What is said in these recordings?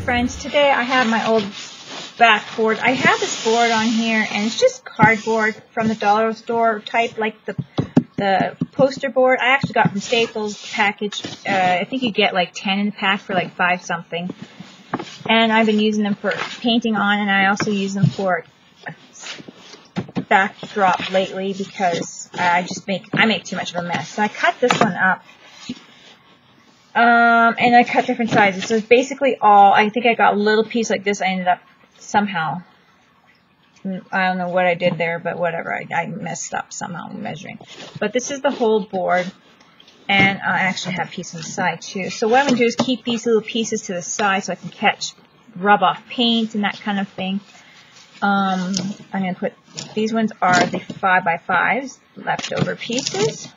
friends, today I have my old backboard. I have this board on here and it's just cardboard from the dollar store type, like the poster board. I actually got from Staples package. I think you get like 10 in the pack for like 5 something. And I've been using them for painting on, and I also use them for backdrop lately because I make too much of a mess. So I cut this one up. And I cut different sizes. So it's basically all, I think I got a little piece like this. I ended up somehow, I don't know what I did there, but whatever. I messed up somehow measuring. But this is the whole board. And I actually have a piece on the side too. So what I'm going to do is keep these little pieces to the side so I can rub off paint and that kind of thing. I'm going to put, these ones are the 5x5s, leftover pieces.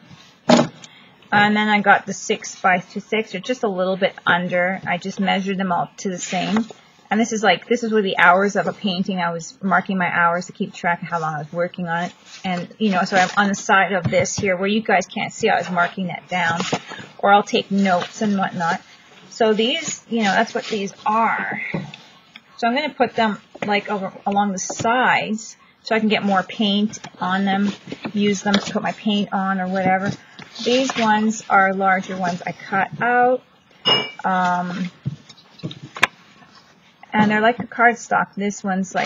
And then I got the 6x6, or just a little bit under. I just measured them all to the same. And this is where the hours of a painting, I was marking my hours to keep track of how long I was working on it. And, so I'm on the side of this here where you guys can't see, I was marking that down. Or I'll take notes and whatnot. So these, that's what these are. So I'm going to put them along the sides so I can get more paint on them, use them to put my paint on or whatever. These ones are larger ones I cut out. And they're like a cardstock. This one's so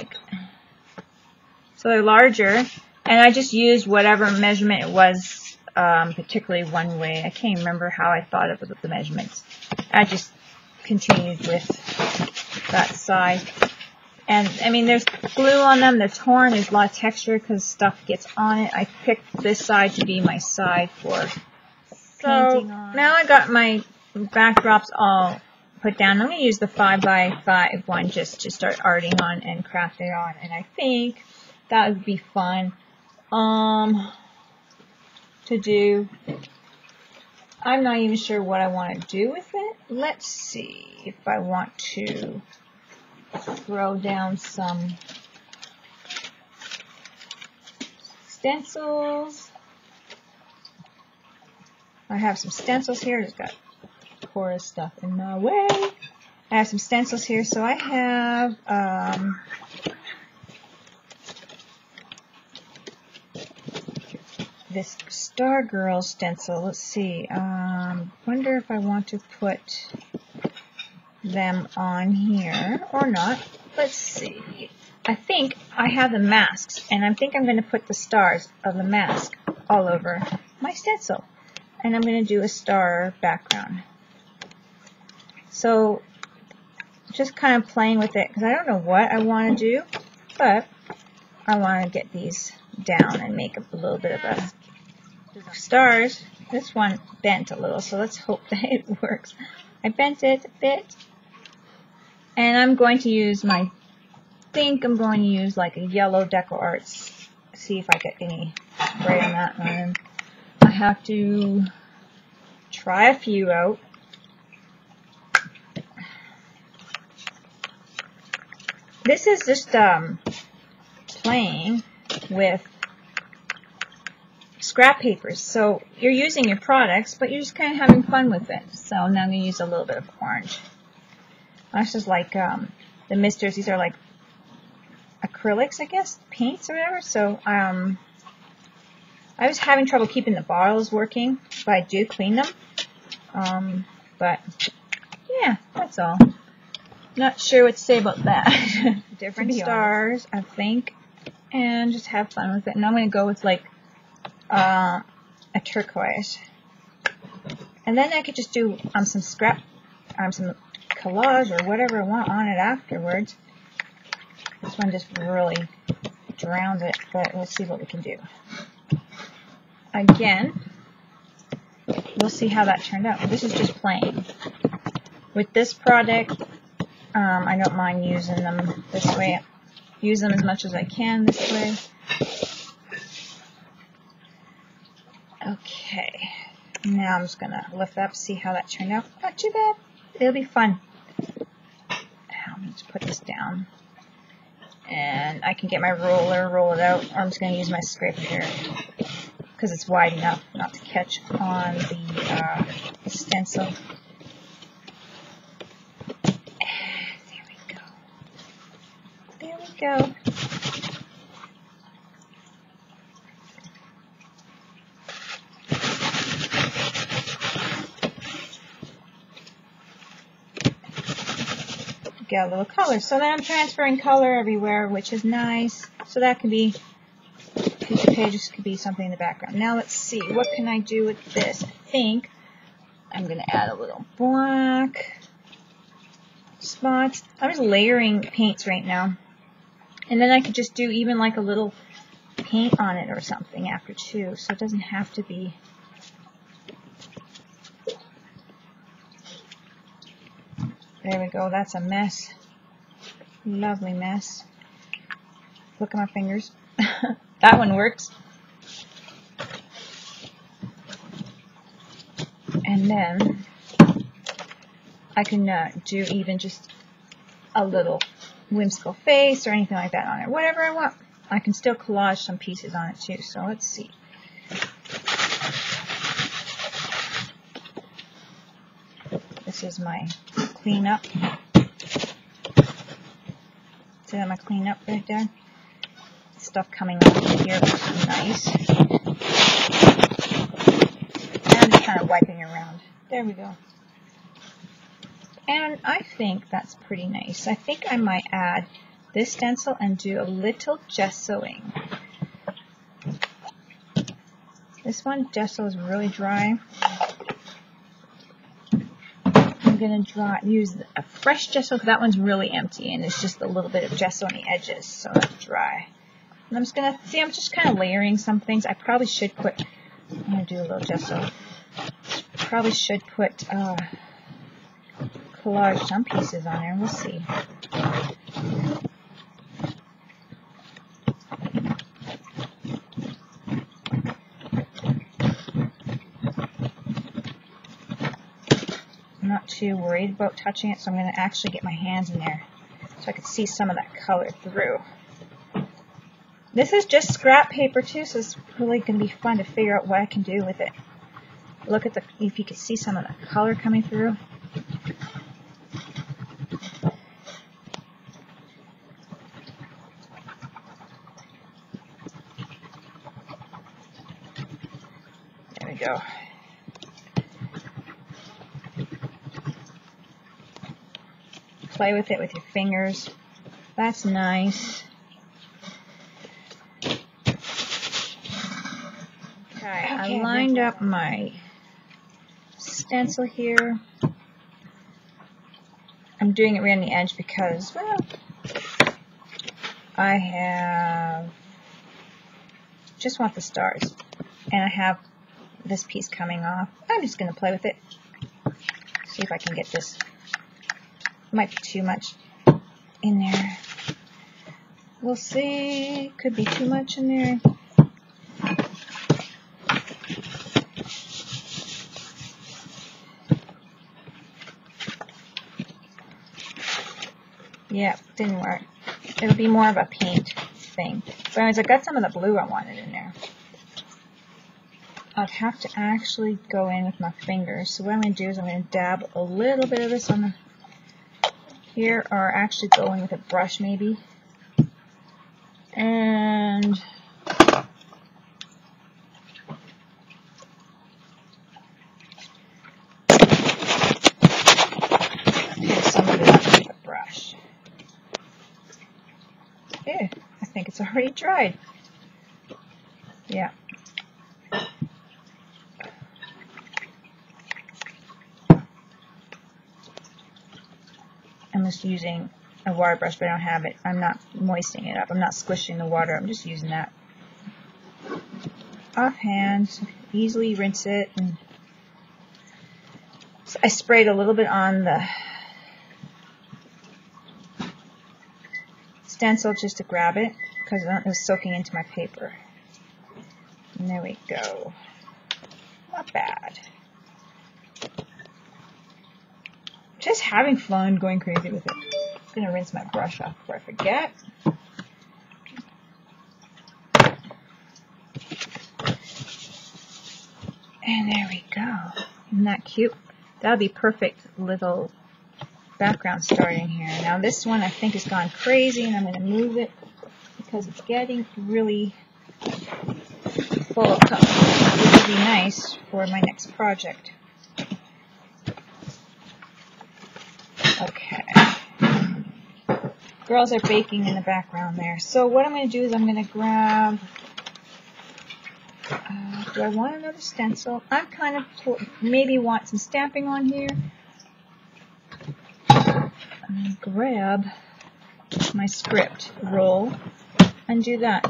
they're larger. And I just used whatever measurement it was, particularly one way. I can't remember how I thought of the measurements. I just continued with that side. And, there's glue on them. They're torn. There's a lot of texture because stuff gets on it. I picked this side to be my side for painting on. Now I got my backdrops all put down. I'm going to use the 5x5 one just to start arting on and crafting on. And I think that would be fun to do. I'm not even sure what I want to do with it. Let's see if I want to throw down some stencils. I have some stencils here. Just got porous stuff in my way. I have some stencils here. So I have this Stargirl stencil. Let's see. Wonder if I want to put them on here or not. Let's see. I think I have the masks, and I think I'm going to put the stars of the mask all over my stencil. And I'm going to do a star background. So just kind of playing with it because I don't know what I want to do, but I want to get these down and make up a little bit of a stars. This one bent a little, so let's hope that it works. I bent it a bit. And I'm going to use like a yellow DecoArts. See if I get any right on that one. I have to try a few out. This is just playing with scrap papers. So you're using your products, but you're just kind of having fun with it. So now I'm going to use a little bit of orange. That's just like the misters. These are like acrylics, I guess, paints or whatever. So I was having trouble keeping the bottles working, but I do clean them. But yeah, that's all. Not sure what to say about that. Different stars, I think, and just have fun with it. And I'm going to go with like a turquoise. And then I could just do some scrap, some collage or whatever I want on it afterwards. This one just really drowns it, but let's see what we can do. Again, we'll see how that turned out. This is just plain. With this product, I don't mind using them this way. Use them as much as I can this way. Okay, now I'm just going to lift up, see how that turned out. Not too bad. It'll be fun. I'm going to put this down. And I can get my roller, roll it out, or I'm just going to use my scraper here because it's wide enough not to catch on the stencil. There go. Get a little color. So then I'm transferring color everywhere, which is nice. So that can be, future pages could be something in the background. Now let's see, what can I do with this? I think I'm going to add a little black spots. I'm just layering paints right now. And then I could just do even like a little paint on it or something after too. So it doesn't have to be. There we go. That's a mess. Lovely mess. Look at my fingers. That one works. And then I can do even just a little whimsical face or anything like that on it. Whatever I want. I can still collage some pieces on it too. So let's see. This is my cleanup. See that my cleanup right there? Stuff coming off of here looks nice. And I'm just kind of wiping around. There we go. And I think that's pretty nice. I think I might add this stencil and do a little gessoing. This one, gesso is really dry. I'm going to use a fresh gesso because that one's really empty and it's just a little bit of gesso on the edges, so it's dry. And I'm just going to, see, I'm just kind of layering some things. I probably should put, I'm going to do a little gesso. Probably should put, collage some pieces on there. We'll see. I'm not too worried about touching it, so I'm going to actually get my hands in there so I can see some of that color through. This is just scrap paper too, so it's really going to be fun to figure out what I can do with it. Look at the, if you can see some of the color coming through. There we go. Play with it with your fingers. That's nice. Okay, I lined up my stencil here. I'm doing it right on the edge because, well, I have, just want the stars. And I have this piece coming off. I'm just going to play with it. See if I can get this. Might be too much in there. We'll see. Could be too much in there. Yeah, didn't work. It'll be more of a paint thing. But anyways, I got some of the blue I wanted in there. I'll have to actually go in with my fingers. So what I'm going to do is I'm going to dab a little bit of this on the here, or actually go in with a brush maybe. And take some of it out with a brush. Yeah, I think it's already dried. Yeah. I'm just using a water brush, but I don't have it. I'm not moistening it up. I'm not squishing the water. I'm just using that offhand. So easily rinse it. And so I sprayed a little bit on the stencil just to grab it because it was soaking into my paper. And there we go. Not bad. Just having fun going crazy with it. I'm going to rinse my brush off before I forget. And there we go. Isn't that cute? That'll be perfect little background starting here. Now this one I think has gone crazy, and I'm going to move it because it's getting really full of color, which would be nice for my next project. Okay. Girls are baking in the background there. So what I'm going to do is I'm going to grab, do I want another stencil? I'm kind of, maybe want some stamping on here. I'm going to grab my script roll and do that.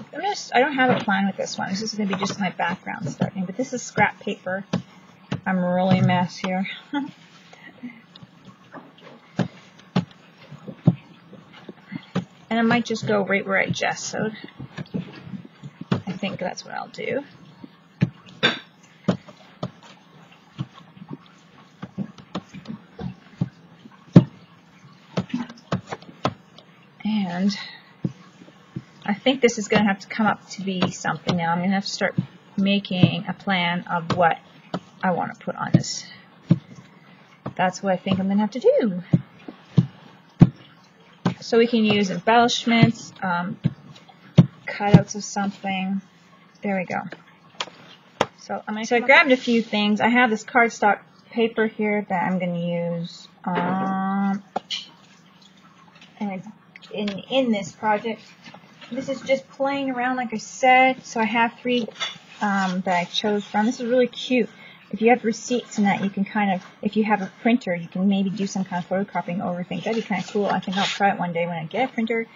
I don't have a plan with this one. This is going to be just my background starting. But this is scrap paper. I'm really a mess here. And I might just go right where I gessoed. I think that's what I'll do. And I think this is going to have to come up to be something now. I'm going to have to start making a plan of what I want to put on this. That's what I think I'm going to have to do. So we can use embellishments, cutouts of something. There we go. So I grabbed a few things. I have this cardstock paper here that I'm going to use in this project. This is just playing around, like I said. So I have 3 that I chose from. This is really cute. If you have receipts and that, you can kind of, if you have a printer, you can maybe do some kind of photocopying over things. That'd be kind of cool. I think I'll try it one day when I get a printer.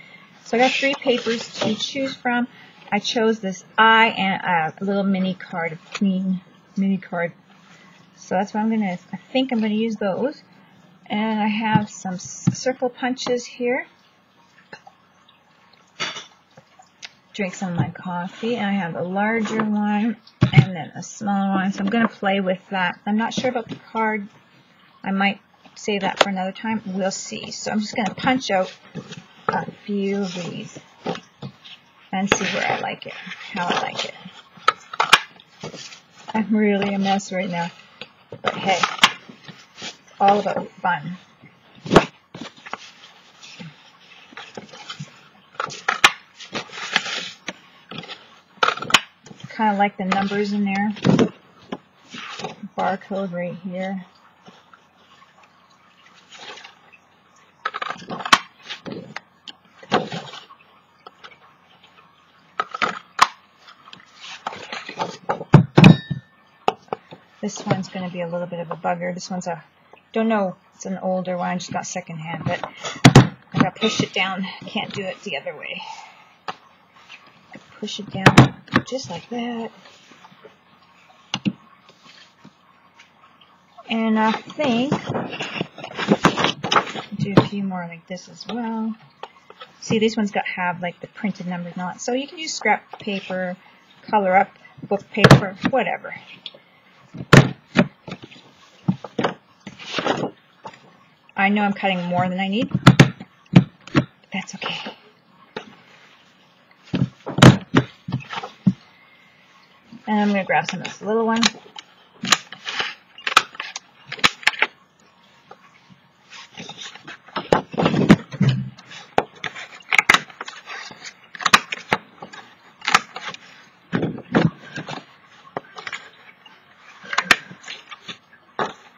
So I got 3 papers to choose from. I chose this eye and a little mini card, a clean mini card. So that's what I'm going to, I think I'm going to use those. And I have some circle punches here. Drink some of my coffee. And I have a larger one and then a smaller one. So I'm going to play with that. I'm not sure about the card. I might save that for another time. We'll see. So I'm just going to punch out a few of these and see where I like it, how I like it. I'm really a mess right now. But hey, all about fun. Kind of like the numbers in there. Barcode right here. This one's going to be a little bit of a bugger. This one's don't know, it's an older one. I just got secondhand, but I got to push it down. Can't do it the other way. Push it down just like that. And I think do a few more like this as well. See, these ones have like the printed numbers and all that. So you can use scrap paper, color up, book paper, whatever. I know I'm cutting more than I need, but that's okay. And I'm going to grab some of this little one.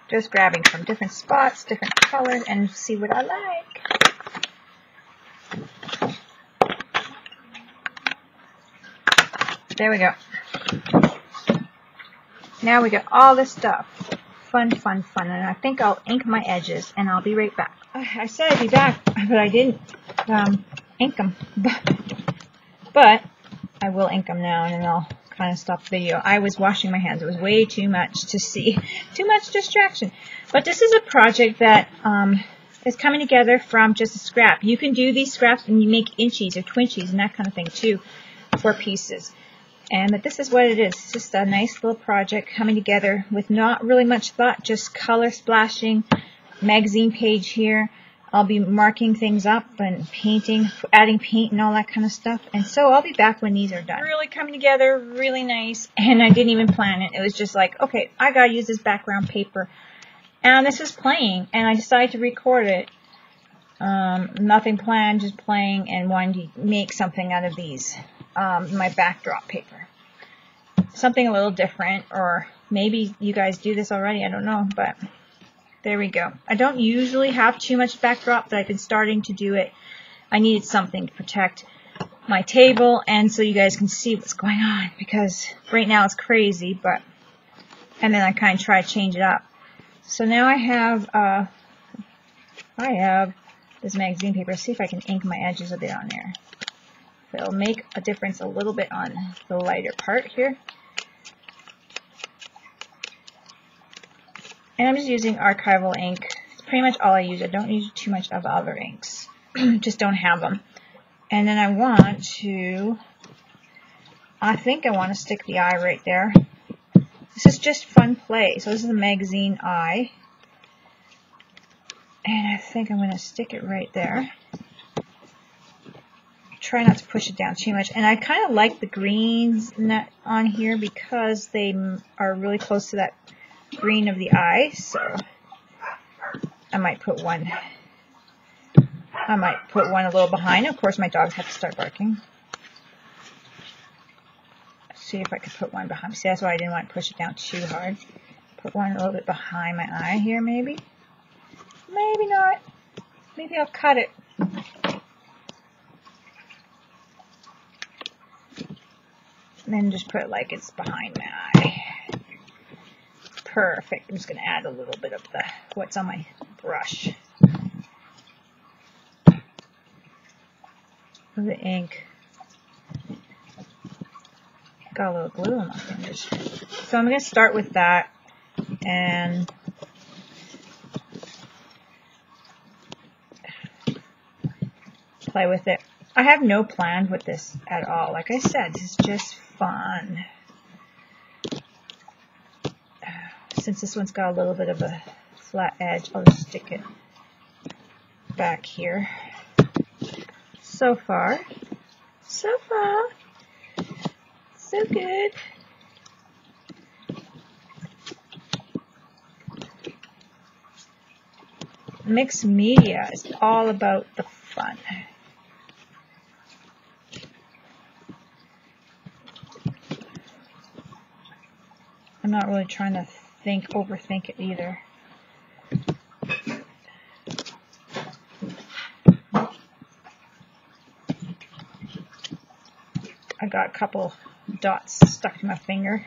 Just grabbing from different spots, different colors, and see what I like. There we go. Now we got all this stuff. Fun, fun, fun. And I think I'll ink my edges, and I'll be right back. I said I'd be back, but I didn't ink them. But I will ink them now, and then I'll kind of stop the video. I was washing my hands. It was way too much to see. Too much distraction. But this is a project that is coming together from just a scrap. You can do these scraps and you make inchies or twinchies and that kind of thing too for pieces. But this is what it is. It's just a nice little project coming together with not really much thought, just color splashing, magazine page here. I'll be marking things up and painting, adding paint and all that kind of stuff. And so I'll be back when these are done. Really coming together, really nice. And I didn't even plan it. It was just like, okay, I gotta use this background paper. And this is playing. And I decided to record it. Nothing planned, just playing and wanting to make something out of these, my backdrop paper. Something a little different, or maybe you guys do this already, I don't know, but there we go. I don't usually have too much backdrop, but I've been starting to do it. I needed something to protect my table, and so you guys can see what's going on, because right now it's crazy, but, and then I kind of try to change it up. So now I have this magazine paper. See if I can ink my edges a bit on there. It'll make a difference a little bit on the lighter part here. And I'm just using archival ink. It's pretty much all I use. I don't use too much of other inks. Just don't have them. And then I think I want to stick the eye right there. This is just fun play. So this is the magazine eye. And I think I'm going to stick it right there. Try not to push it down too much. And I kind of like the greens on here because they are really close to that green of the eye. So I might put one a little behind. Of course, my dogs have to start barking. Let's see if I could put one behind. See, that's why I didn't want to push it down too hard. Put one a little bit behind my eye here, maybe. Maybe not. Maybe I'll cut it. And then just put it like it's behind my eye. Perfect. I'm just going to add a little bit of what's on my brush. The ink. Got a little glue on my fingers. So I'm going to start with that and play with it. I have no plan with this at all. Like I said, this is just fun. Since this one's got a little bit of a flat edge, I'll just stick it back here. So far, so good. Mixed media is all about the fun. I'm not really trying to overthink it either. I got a couple dots stuck to my finger.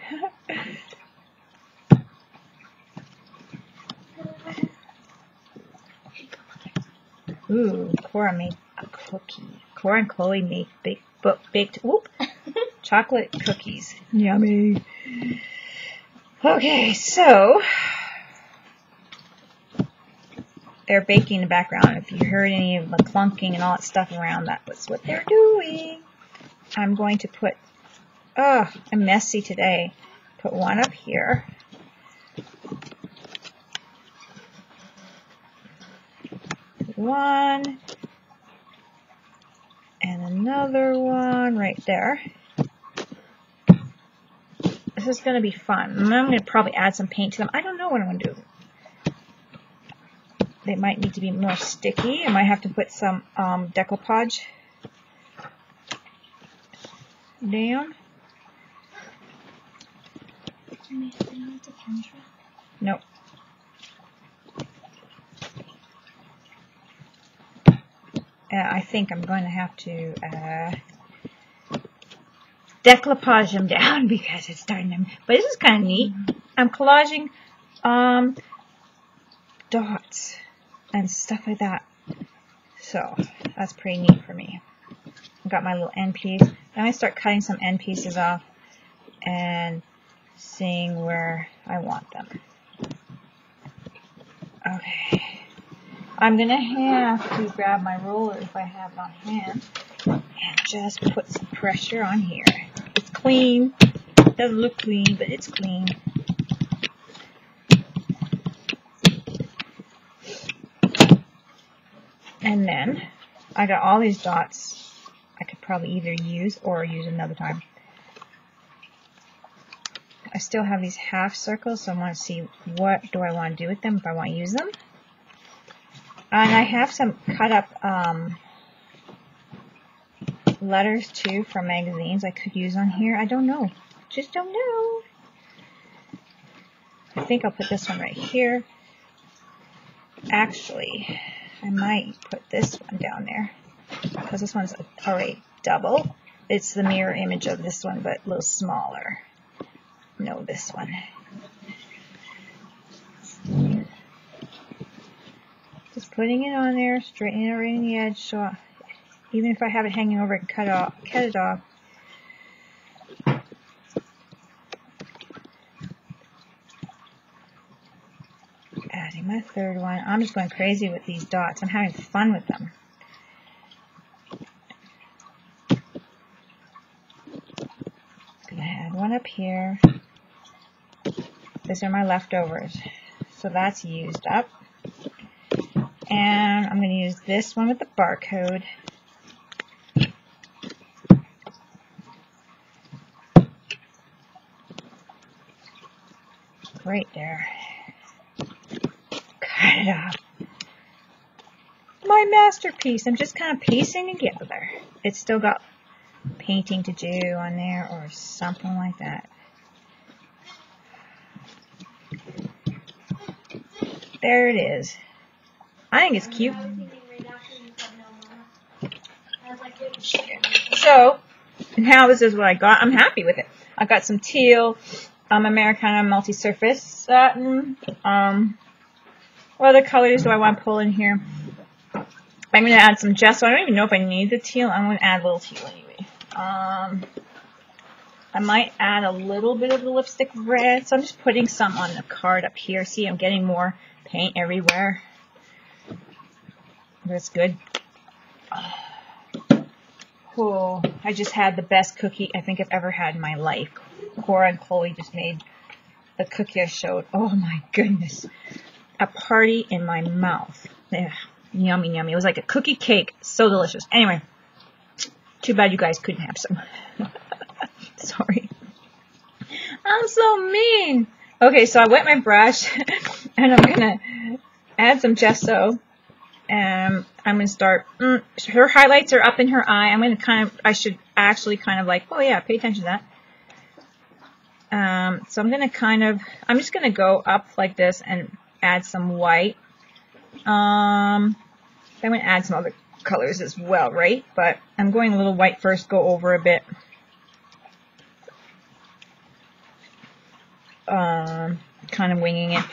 Ooh, Cora made a cookie. Cora and Chloe made baked chocolate cookies. Yummy. Okay, so they're baking in the background. If you heard any of the clunking and all that stuff around, that was what they're doing. I'm going to put, I'm messy today. Put one up here. One. And another one right there. This is going to be fun. I'm going to probably add some paint to them. I don't know what I'm going to do. They might need to be more sticky. I might have to put some DecoArts down. Nope. I think I'm going to have to decoupage them down because it's starting to. But this is kind of neat. I'm collaging dots and stuff like that. So that's pretty neat for me. I've got my little end piece. Then I start cutting some end pieces off and seeing where I want them. Okay. I'm going to have to grab my roller if I have it on hand and just put some pressure on here. It's clean. It doesn't look clean, but it's clean. And then I got all these dots I could probably either use or use another time. I still have these half circles, so I want to see what do I want to do with them, if I want to use them. And I have some cut up letters too from magazines I could use on here. I don't know. Just don't know. I think I'll put this one right here. Actually, I might put this one down there because this one's already double. It's the mirror image of this one, but a little smaller. No, this one. Just putting it on there, straightening it right in the edge, so even if I have it hanging over, I can cut it off. Adding my third one. I'm just going crazy with these dots. I'm having fun with them. Gonna add one up here. These are my leftovers, so that's used up. And I'm going to use this one with the barcode. Right there. Cut it off. My masterpiece. I'm just kind of piecing together. It's still got painting to do on there or something like that. There it is. I think it's cute. So, now this is what I got. I'm happy with it. I got some teal, Americana multi-surface satin. What other colors do I want to pull in here? I'm going to add some gesso. I don't even know if I need the teal. I'm going to add a little teal anyway. I might add a little bit of the lipstick red. So I'm just putting some on the card up here. See, I'm getting more paint everywhere. That's good. Oh, I just had the best cookie I think I've ever had in my life. Cora and Chloe just made the cookie I showed. Oh my goodness. A party in my mouth. Ugh, yummy, yummy. It was like a cookie cake. So delicious. Anyway, too bad you guys couldn't have some. Sorry. I'm so mean. Okay, so I wet my brush and I'm going to add some gesso. And I'm going to start, her highlights are up in her eye. I'm going to I should actually kind of like, oh yeah, pay attention to that. So I'm going to I'm just going to go up like this and add some white. I'm going to add some other colors as well, right? But I'm going a little white first, go over a bit. Kind of winging it.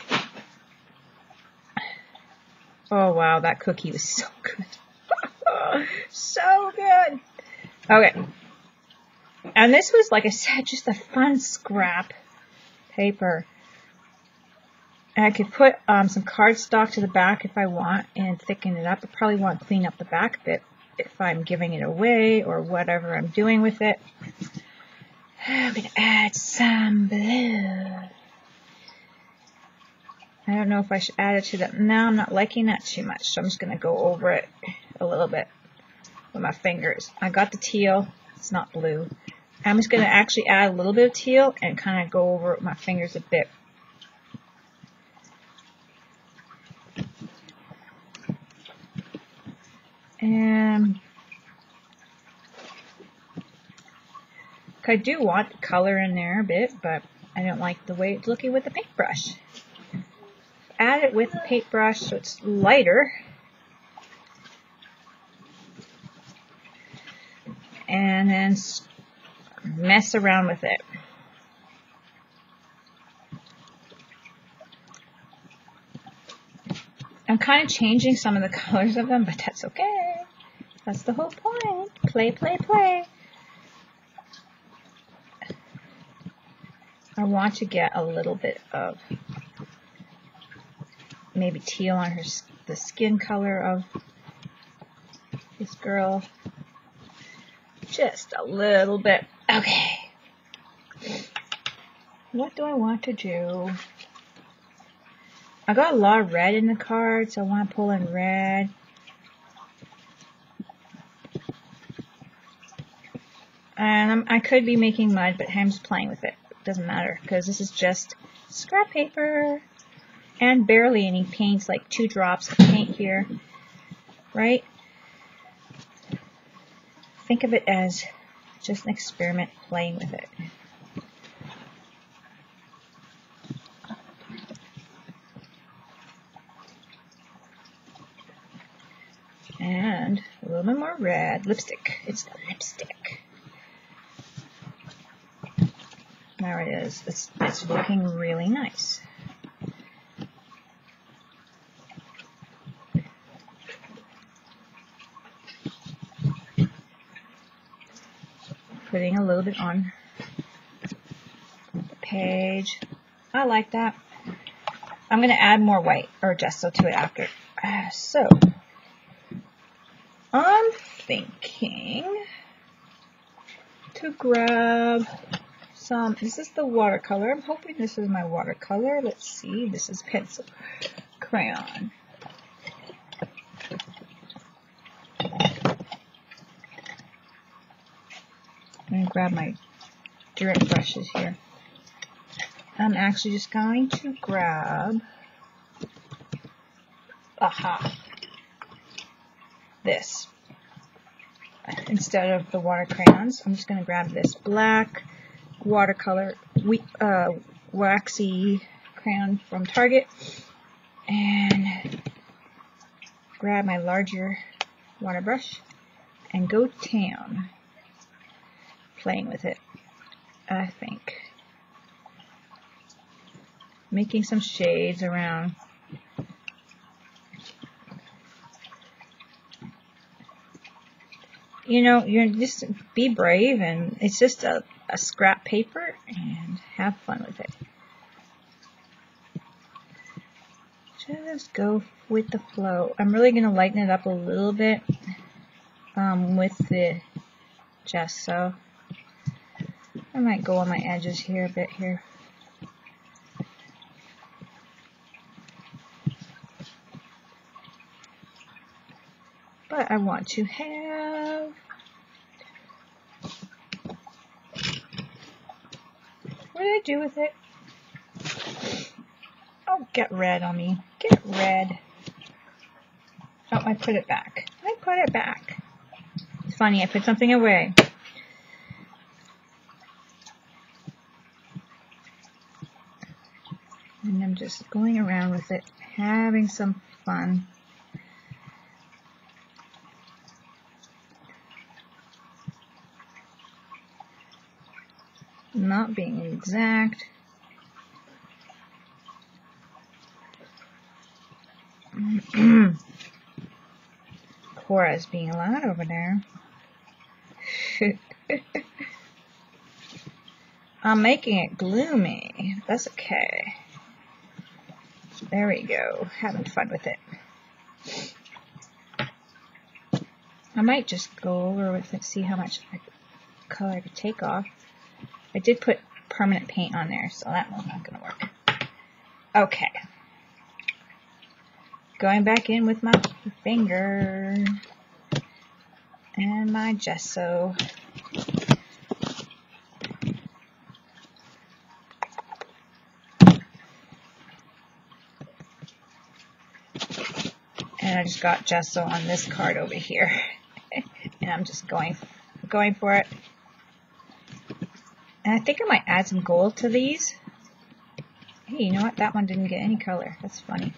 Oh wow, that cookie was so good. So good. Okay. And this was, like I said, just a fun scrap paper. And I could put some cardstock to the back if I want and thicken it up. I probably want to clean up the back a bit if I'm giving it away or whatever I'm doing with it. I'm going to add some blue. I don't know if I should add it to that. No, I'm not liking that too much, so I'm just going to go over it a little bit with my fingers. I got the teal. It's not blue. I'm just going to actually add a little bit of teal and kind of go over it with my fingers a bit. And I do want the color in there a bit, but I don't like the way it's looking with the paintbrush. Add it with the paintbrush so it's lighter. And then mess around with it. I'm kind of changing some of the colors of them, but that's okay. That's the whole point. Play, play, play. I want to get a little bit of maybe teal on the skin color of this girl. Just a little bit. Okay. What do I want to do? I got a lot of red in the card, so I want to pull in red. And I could be making mud, but I'm just playing with it. It doesn't matter, because this is just scrap paper. And barely any paints, like 2 drops of paint here. right? Think of it as just an experiment playing with it. And a little bit more red. Lipstick. It's the lipstick. There it is. It's looking really nice. Putting a little bit on the page. I like that. I'm going to add more white or gesso to it after. So, I'm thinking to grab some, this is the watercolor. I'm hoping this is my watercolor. Let's see, this is pencil crayon. I'm going to grab my dirt brushes here. I'm actually just going to grab, this. Instead of the water crayons, I'm just going to grab this black watercolor waxy crayon from Target and grab my larger water brush and go town playing with it. I think making some shades around. You know, you're just be brave, and it's just a scrap paper, and have fun with it. Just go with the flow. I'm really going to lighten it up a little bit with the gesso. I might go on my edges here a bit here. But I want to have what did I do with it? Oh, get red on me. Get red. Oh, I put it back. I put it back. It's funny, I put something away. And I'm just going around with it, having some fun. Not being exact. Cora's being loud over there. I'm making it gloomy. That's okay. There we go. Having fun with it. I might just go over with it, see how much color I could take off. I did put permanent paint on there, so that one's not going to work. Okay. Going back in with my finger and my gesso. And I just got gesso on this card over here. And I'm just going for it. And I think I might add some gold to these. Hey, you know what? That one didn't get any color. That's funny.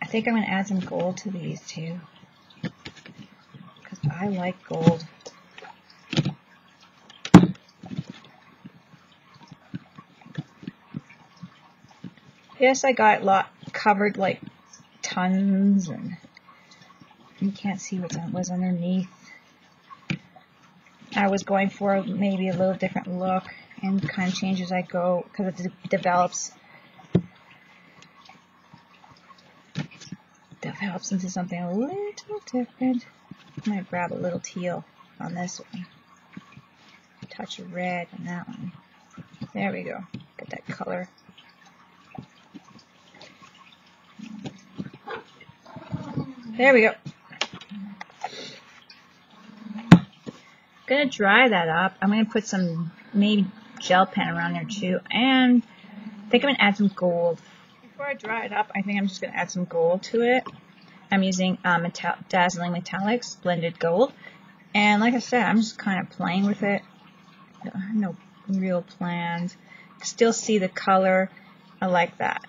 I think I'm going to add some gold to these too. Because I like gold. Yes, I got a lot covered, like tons, and you can't see what was underneath. I was going for maybe a little different look, and kind of change as I go because it develops into something a little different. I might grab a little teal on this one, a touch of red on that one. There we go. Get that color. There we go. Gonna dry that up. I'm gonna put some maybe gel pen around there too, and I think I'm gonna add some gold. Before I dry it up, I think I'm just gonna add some gold to it. I'm using Dazzling Metallics blended gold, and like I said, I'm just kind of playing with it. I have no real plans. Still see the color. I like that.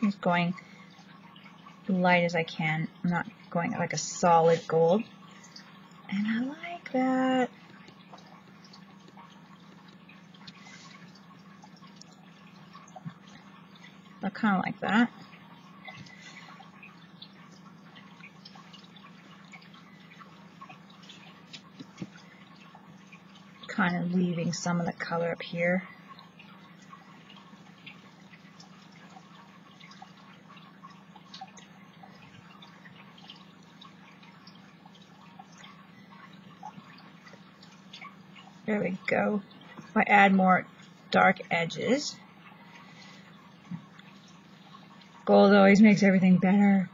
I'm just going light as I can. I'm not going like a solid gold. And I like that. I kind of like that. Kind of leaving some of the color up here. There we go. If I add more dark edges, gold always makes everything better.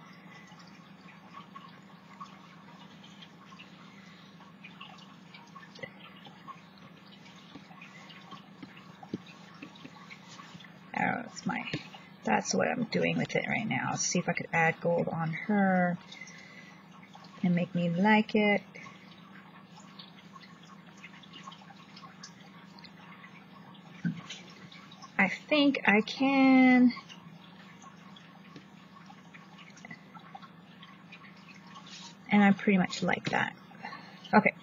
Oh, that's what I'm doing with it right now. Let's see if I could add gold on her and make me like it. I think I can. And I pretty much like that. Okay.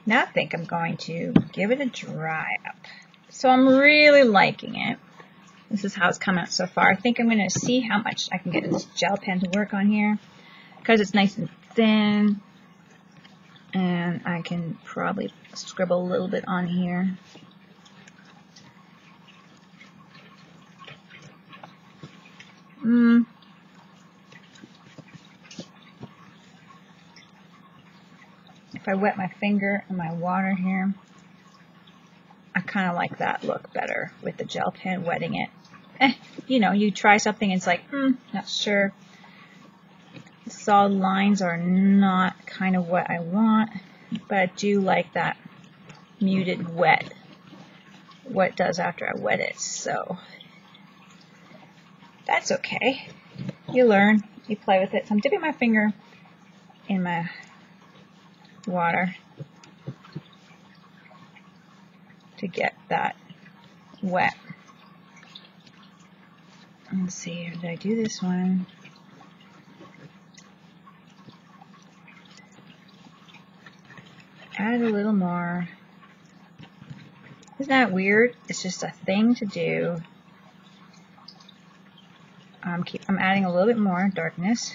Now I think I'm going to give it a dry up. So I'm really liking it. This is how it's come out so far. I think I'm going to see how much I can get this gel pen to work on here, because it's nice and thin. And I can probably scribble a little bit on here. If I wet my finger in my water here, I kind of like that look better with the gel pen wetting it. You know, you try something and it's like, not sure. The solid lines are not kind of what I want, but I do like that muted wet, what it does after I wet it, so that's okay. You learn, you play with it. So I'm dipping my finger in my water to get that wet. Let's see, did I do this one? Add a little more. Isn't that weird? It's just a thing to do. I'm adding a little bit more darkness.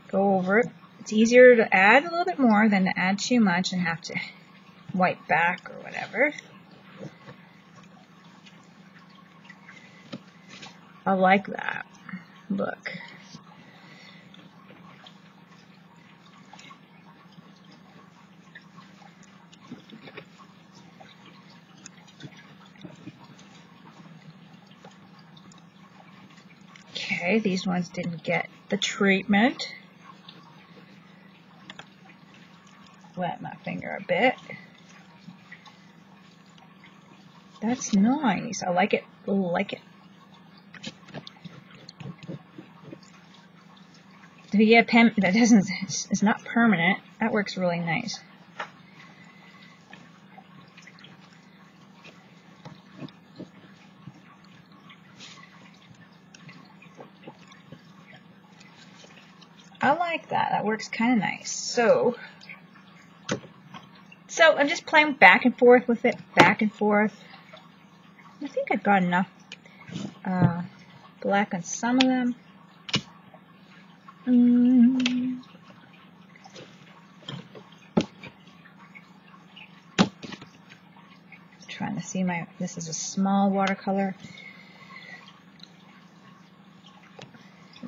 Go over it. It's easier to add a little bit more than to add too much and have to wipe back or whatever. I like that. Look. Okay, these ones didn't get the treatment. Wet my finger a bit. That's nice. I like it. Like it. If you get a pen that it's not permanent, that works really nice. I like that. That works kind of nice. So I'm just playing back and forth with it, back and forth. I think I've got enough black on some of them. Trying to see this is a small watercolor.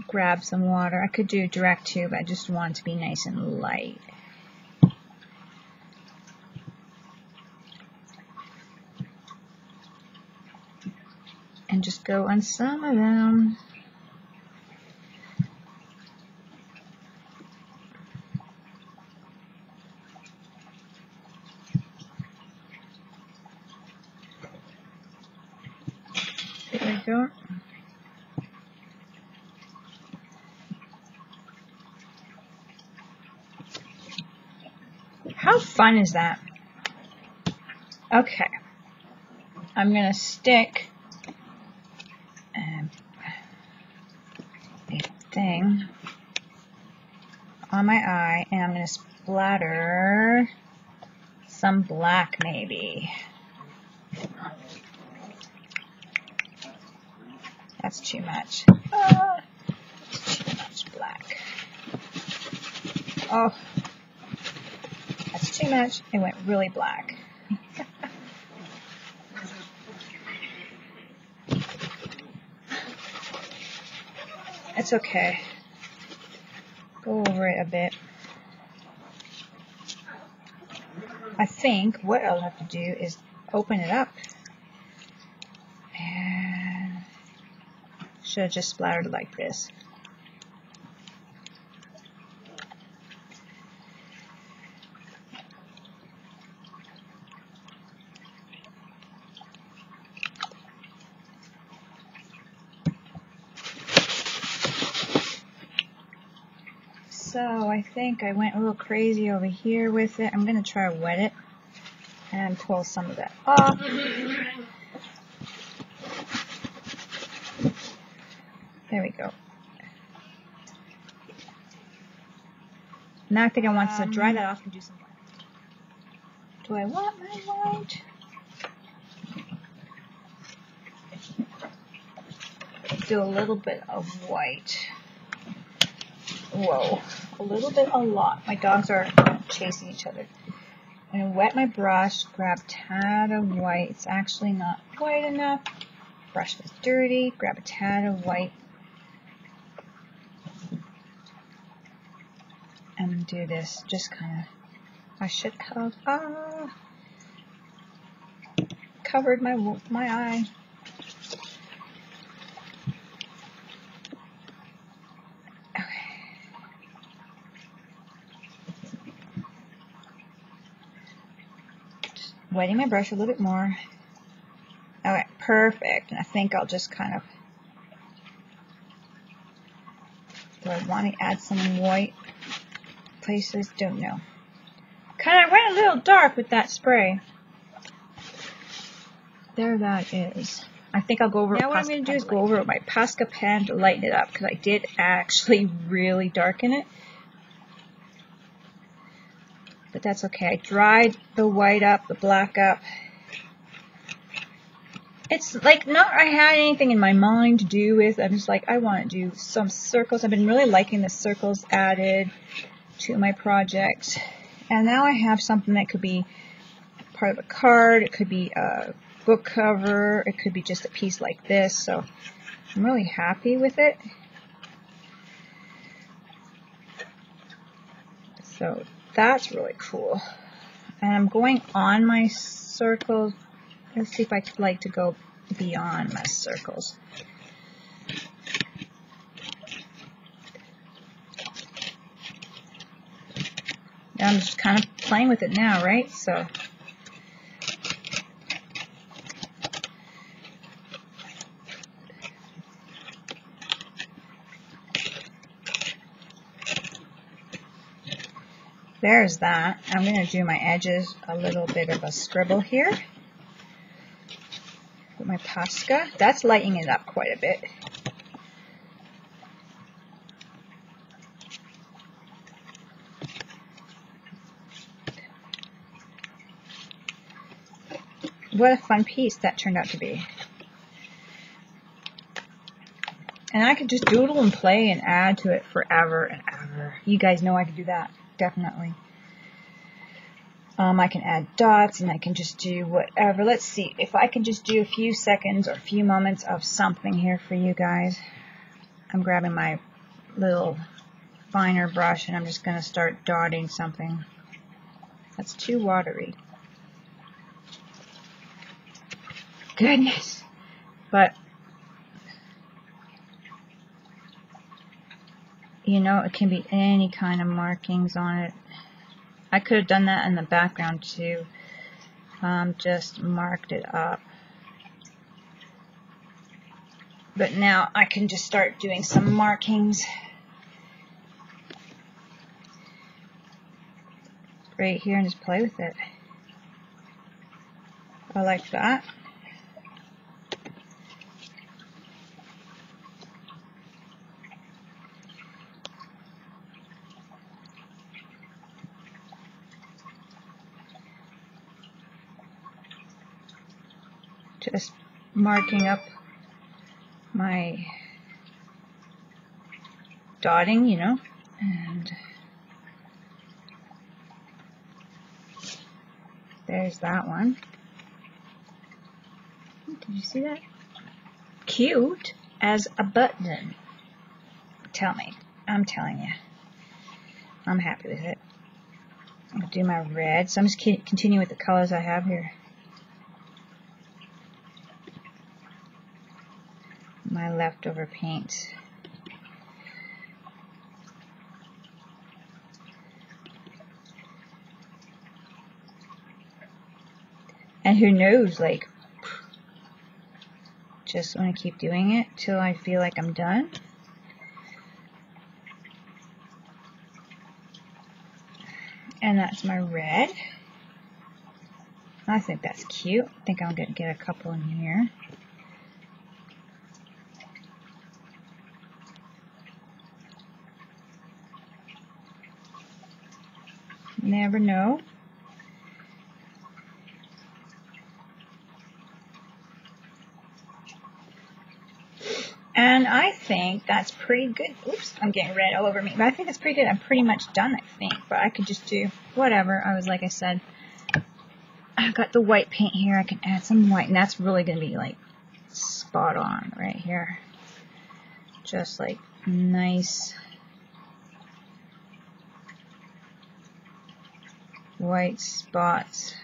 Grab some water. I could do direct too, but I just want it to be nice and light. And just go on some of them. we go. How fun is that? Okay. I'm going to stick a thing on my eye, and I'm going to splatter some black maybe. That's too much. That's too much black. Oh, that's too much. It went really black. It's okay. Go over it a bit. I think what I'll have to do is open it up. And should have just splattered like this. So I think I went a little crazy over here with it. I'm going to try to wet it and pull some of that off. There we go. Now I think I want to dry that off and do some white. Do I want my white? Do a little bit of white. Whoa, a little bit, a lot. My dogs are chasing each other. I'm going to wet my brush, grab a tad of white. It's actually not white enough. Brush is dirty. Grab a tad of white. And do this. Just kind of, I should have covered my eye. Wetting my brush a little bit more. Alright, perfect. And I think I'll just kind of, do I want to add some white places? Don't know. Kind of went a little dark with that spray. There that is. I think I'll go over. Now what I'm going to do is go over with my Posca pen to lighten it up, because I did actually really darken it. But that's okay. I dried the white up, the black up. It's like not I had anything in my mind to do with. I'm just like, I want to do some circles. I've been really liking the circles added to my project. And now I have something that could be part of a card. It could be a book cover. It could be just a piece like this. So I'm really happy with it. So that's really cool. And I'm going on my circles. Let's see if I could like to go beyond my circles. And I'm just kind of playing with it now, right? So there's that. I'm going to do my edges a little bit of a scribble here with my Posca. That's lightening it up quite a bit. What a fun piece that turned out to be. And I could just doodle and play and add to it forever and ever. You guys know I could do that. Definitely. I can add dots and I can just do whatever. Let's see if I can just do a few seconds or a few moments of something here for you guys. I'm grabbing my little finer brush and I'm just going to start dotting something. That's too watery. Goodness. But you know, it can be any kind of markings on it. I could have done that in the background too. Just marked it up. But now I can just start doing some markings right here and just play with it. I like that. Just marking up my dotting, you know, and there's that one. Did you see that? Cute as a button. Tell me. I'm telling you. I'm happy with it. I'm going to do my red. So I'm just continue with the colors I have here. My leftover paint. And who knows, like, just want to keep doing it till I feel like I'm done. And that's my red. I think that's cute. I think I'm going to get a couple in here. Never know. And I think that's pretty good. Oops, I'm getting red all over me. But I think that's pretty good. I'm pretty much done, I think. But I could just do whatever. Like I said, I've got the white paint here. I can add some white. And that's really going to be like spot on right here. Just like nice white spots.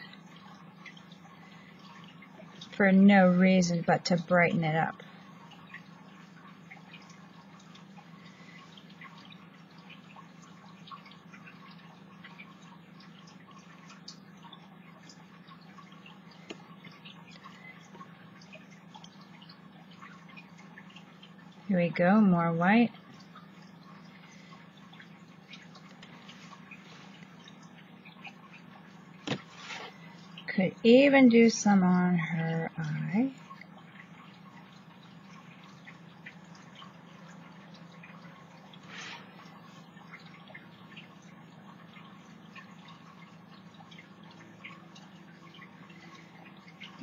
For no reason but to brighten it up. Here we go, more white. Could even do some on her eye.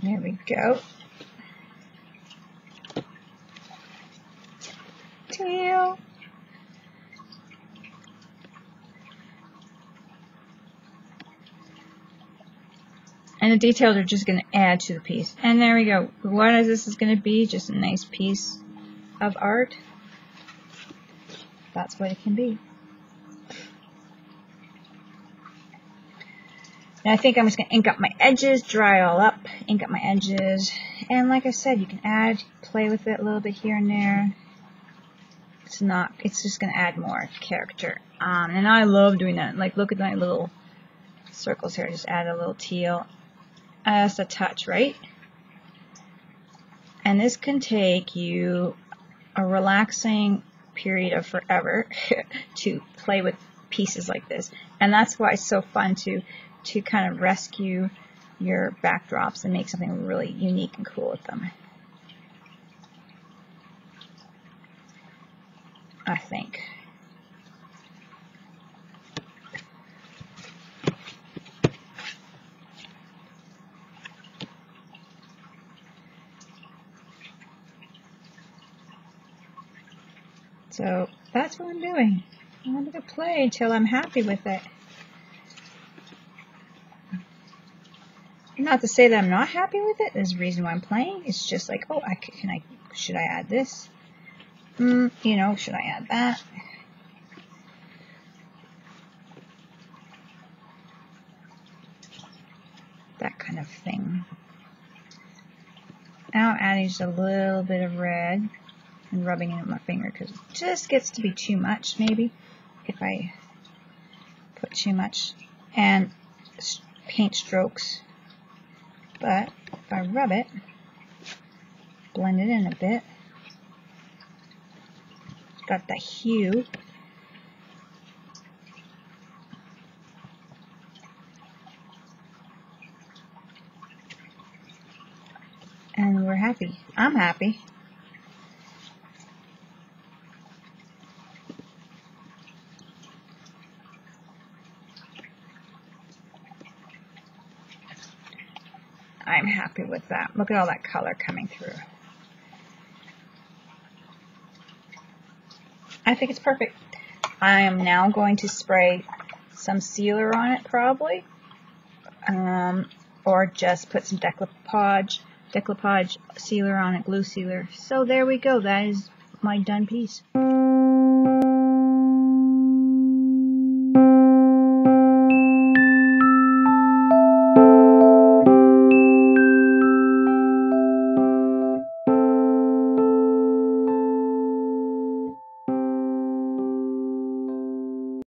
There we go. Teal. And the details are just going to add to the piece. And there we go. What is this is going to be? Just a nice piece of art. That's what it can be. And I think I'm just going to ink up my edges, dry it all up, ink up my edges. And like I said, you can add, play with it a little bit here and there. It's just going to add more character. And I love doing that. Like, look at my little circles here. Just add a little teal. Just a touch, right? And this can take you a relaxing period of forever to play with pieces like this. And that's why it's so fun to kind of rescue your backdrops and make something really unique and cool with them. I think. So that's what I'm doing. I'm going to play until I'm happy with it. Not to say that I'm not happy with it. There's a reason why I'm playing. It's just like, oh, should I add this? You know, should I add that? That kind of thing. Now I'm adding just a little bit of red and rubbing it in my finger because it just gets to be too much, maybe, if I put too much. And paint strokes. But if I rub it, blend it in a bit, got that hue. And we're happy. I'm happy. I'm happy with that. Look at all that color coming through. I think it's perfect. I am now going to spray some sealer on it probably. Or just put some DecoArts sealer on it, glue sealer. So there we go. That is my done piece.